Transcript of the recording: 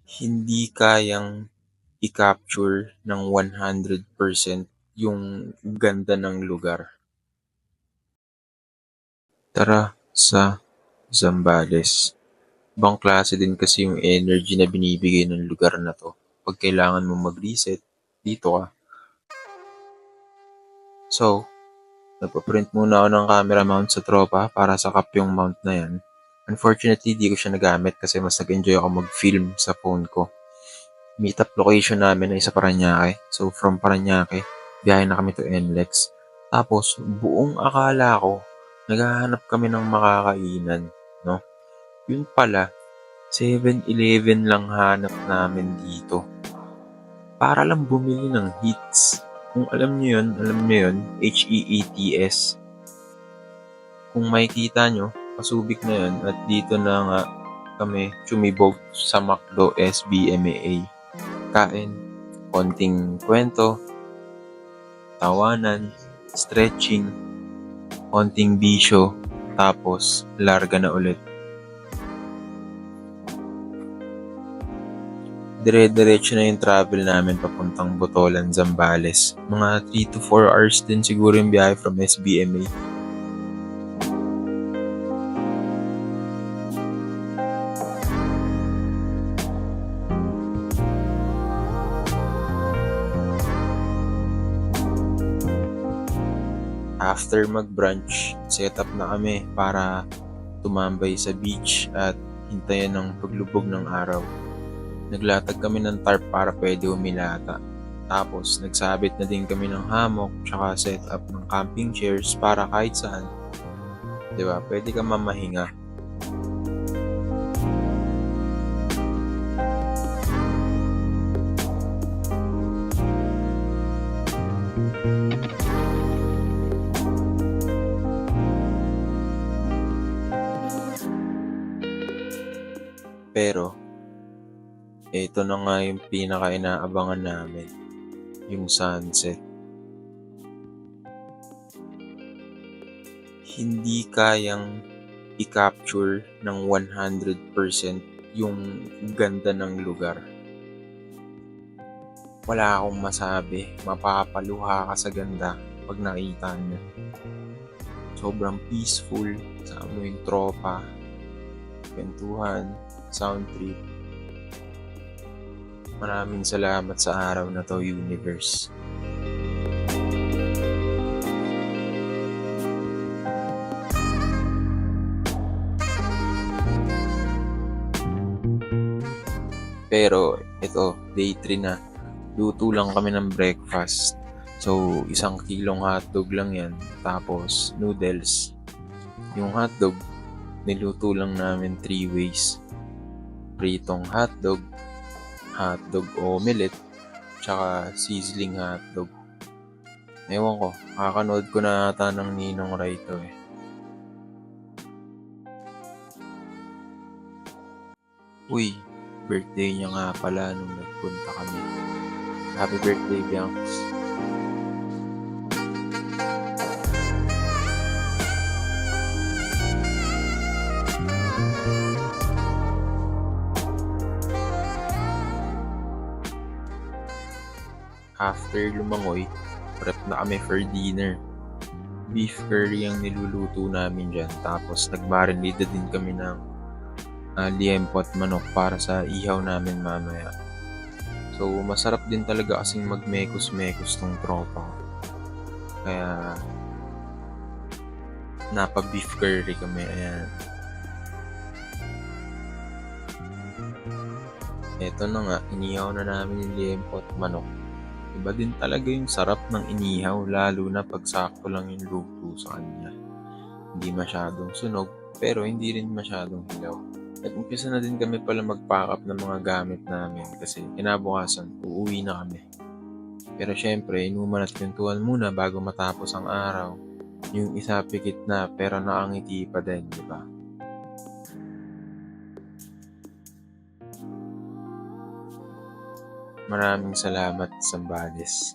Hindi kayang i-capture ng 100% yung ganda ng lugar. Tara sa Zambales. Ibang klase din kasi yung energy na binibigay ng lugar na 'to. 'Pag kailangan mong mag-reset, dito ka. So, nagpa-print muna ako ng camera mount sa tropa para sakap yung mount na 'yan. Unfortunately, di ko siya nagamit kasi mas nag-enjoy ako mag-film sa phone ko. Meetup location namin ay sa Parañaque. So, from Parañaque, biyahe na kami to NLEX. Tapos, buong akala ko, naghahanap kami ng makakainan, no? Yun pala, 7-Eleven lang hanap namin dito. Para lang bumili ng Hits. Kung alam nyo yun, Heats. Kung makikita nyo, pasubik na yun at dito na nga kami tsumibog sa McDo SBMAA. Kain, konting kwento, tawanan, stretching, konting bisyo, tapos larga na ulit. Dire-diretso na yung travel namin papuntang Botolan, Zambales. Mga 3 to 4 hours din siguro yung biyahe from SBMA. After mag-brunch, set up na kami para tumambay sa beach at hintayin ng paglubog ng araw. Naglatag kami ng tarp para pwede humilata. Tapos nagsabit na din kami ng hammock tsaka set up ng camping chairs para kahit saan, 'di ba? Pwede kang mamahinga. Pero ito na nga yung pinaka-inaabangan namin, yung sunset. Hindi kayang i-capture ng 100% yung ganda ng lugar. Wala akong masabi, mapapaluha ka sa ganda pag nakita nyo. Sobrang peaceful, kasama mo yung tropa, kwentuhan, sound trip. Maraming salamat sa araw na to, universe. Pero ito, day 3 na. Luto lang kami ng breakfast. So, 1 kilong hotdog lang yan. Tapos, noodles. Yung hotdog, niluto lang namin 3 ways. Pritong hotdog, hotdog omelette, tsaka sizzling hotdog. Ewan ko, kakanood ko na ata ng Ninong Ray to eh. Uy, birthday niya nga pala nung nagpunta kami. Happy birthday, Bianx. After lumangoy, prep na kami for dinner. Beef curry ang niluluto namin dyan. Tapos nagmarinade din kami ng liempo at manok para sa ihaw namin mamaya. So masarap din talaga kasing magmekos-mekos tong tropa. Kaya napa-beef curry kami. Ayan. Eto na nga, inihaw na namin yung liempo at manok. Iba din talaga yung sarap ng inihaw, lalo na pag sakto lang yung luto sa kanya. Hindi masyadong sunog, pero hindi rin masyadong hilaw. At umpisa na din kami pala mag-pack up ng mga gamit namin kasi kinabukasan, uuwi na kami. Pero syempre, inuman at kwentuhan muna bago matapos ang araw. Yung isa pikit na pero nakangiti pa din, di ba? Maraming salamat, Zambales.